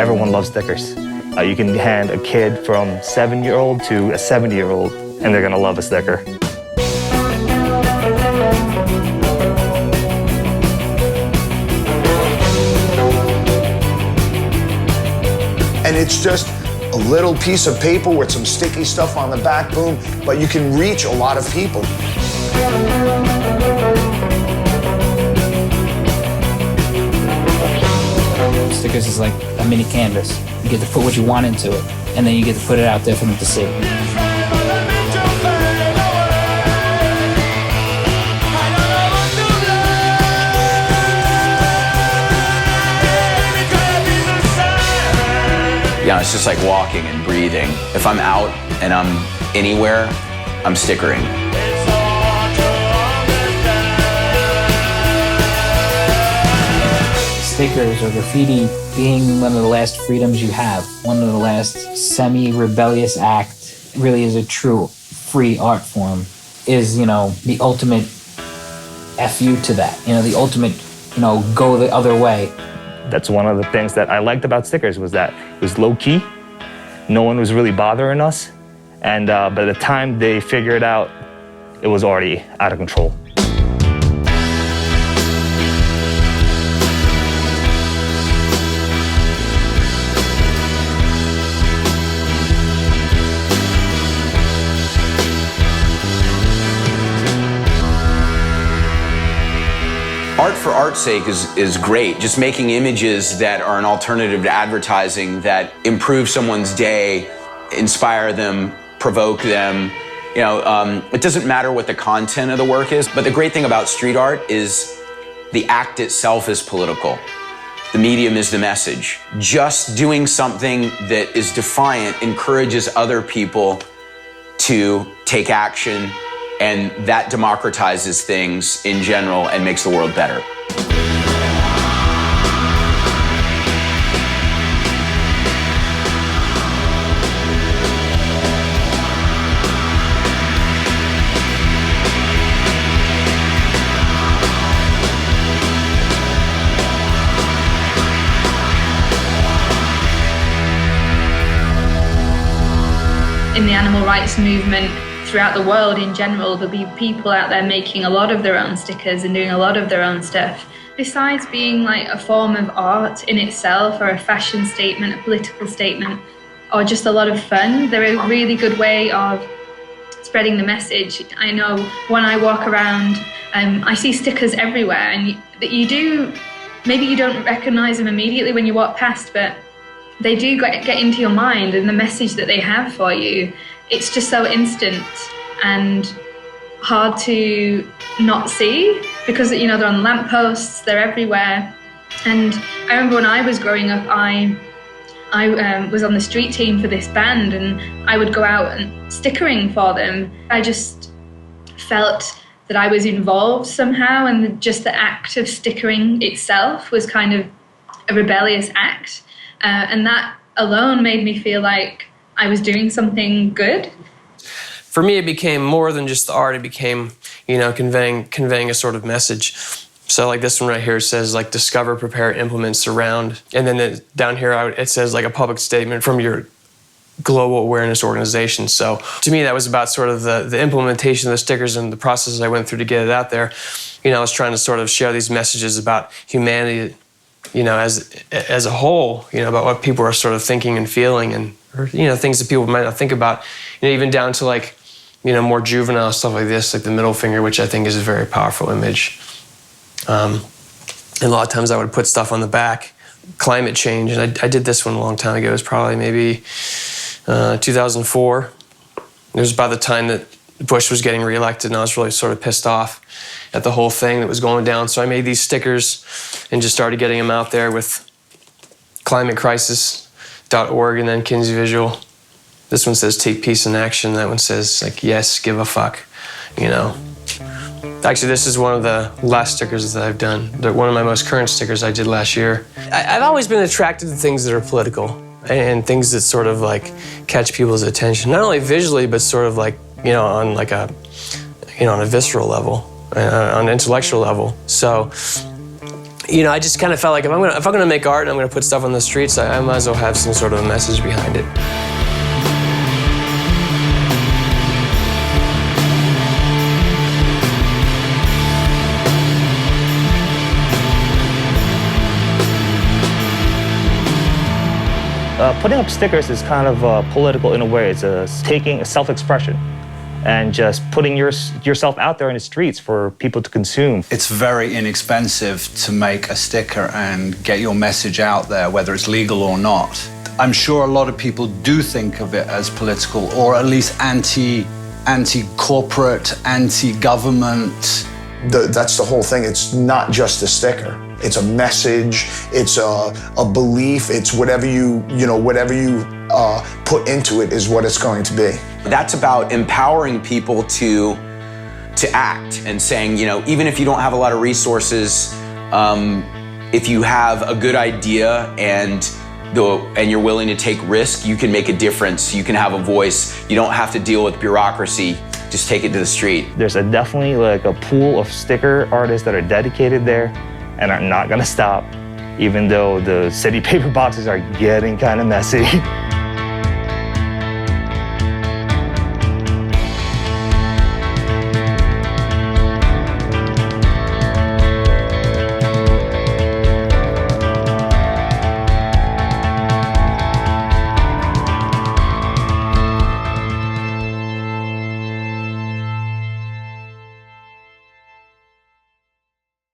Everyone loves stickers. You can hand a kid from 7-year-old to a 70-year-old, and they're gonna love a sticker. And it's just a little piece of paper with some sticky stuff on the back, boom, but you can reach a lot of people. Stickers is like a mini canvas. You get to put what you want into it, and then you get to put it out there for them to see. Yeah, it's just like walking and breathing. If I'm out and I'm anywhere, I'm stickering. Stickers or graffiti being one of the last freedoms you have, one of the last semi-rebellious act, really is a true free art form, is, you know, the ultimate FU to that, you know, the ultimate, you know, go the other way. That's one of the things that I liked about stickers, was that it was low-key. No one was really bothering us. And by the time they figured it out, it was already out of control. Art for art's sake is great. Just making images that are an alternative to advertising that improve someone's day, inspire them, provoke them. You know, it doesn't matter what the content of the work is, but the great thing about street art is the act itself is political. The medium is the message. Just doing something that is defiant encourages other people to take action, and that democratizes things in general and makes the world better. In the animal rights movement, throughout the world in general, there'll be people out there making a lot of their own stickers and doing a lot of their own stuff. Besides being like a form of art in itself, or a fashion statement, a political statement, or just a lot of fun, they're a really good way of spreading the message. I know when I walk around, I see stickers everywhere, and maybe you don't recognize them immediately when you walk past, but they do get into your mind, and the message that they have for you, it's just so instant and hard to not see, because, you know, they're on lampposts, they're everywhere. And I remember when I was growing up, I was on the street team for this band, and I would go out and stickering for them. I just felt that I was involved somehow, and just the act of stickering itself was kind of a rebellious act. And that alone made me feel like I was doing something good. For me, it became more than just the art. It became, you know, conveying a sort of message. So like this one right here says like discover, prepare, implement, surround. And then down here it says like a public statement from your global awareness organization. So to me, that was about sort of the implementation of the stickers and the process I went through to get it out there. You know, I was trying to sort of share these messages about humanity, you know, as a whole, you know, about what people are sort of thinking and feeling, and, or, you know, things that people might not think about, you know, even down to like, you know, more juvenile stuff like this, like the middle finger, which I think is a very powerful image. And a lot of times I would put stuff on the back, climate change, and I did this one a long time ago. It was probably maybe 2004. It was about the time that Bush was getting reelected, and I was really sort of pissed off at the whole thing that was going down. So I made these stickers and just started getting them out there with climatecrisis.org and then Kinsey Visual. This one says take peace in action. That one says like, yes, give a fuck, you know. Actually, this is one of the last stickers that I've done. One of my most current stickers I did last year. I've always been attracted to things that are political and things that sort of like catch people's attention, not only visually, but sort of like, you know, on like a, you know, on a visceral level, on an intellectual level. So, You know, I just kind of felt like if I'm gonna make art and I'm gonna put stuff on the streets, I might as well have some sort of a message behind it. Putting up stickers is kind of political in a way. It's taking a self-expression and just putting yourself out there in the streets for people to consume. It's very inexpensive to make a sticker and get your message out there, whether it's legal or not. I'm sure a lot of people do think of it as political, or at least anti-corporate, anti-government. That's the whole thing. It's not just a sticker. It's a message. It's a belief. It's whatever you put into it is what it's going to be. That's about empowering people to act and saying, you know, even if you don't have a lot of resources, if you have a good idea and you're willing to take risk, you can make a difference. You can have a voice. You don't have to deal with bureaucracy. Just take it to the street. There's definitely like a pool of sticker artists that are dedicated there and are not gonna stop, even though the city paper boxes are getting kind of messy.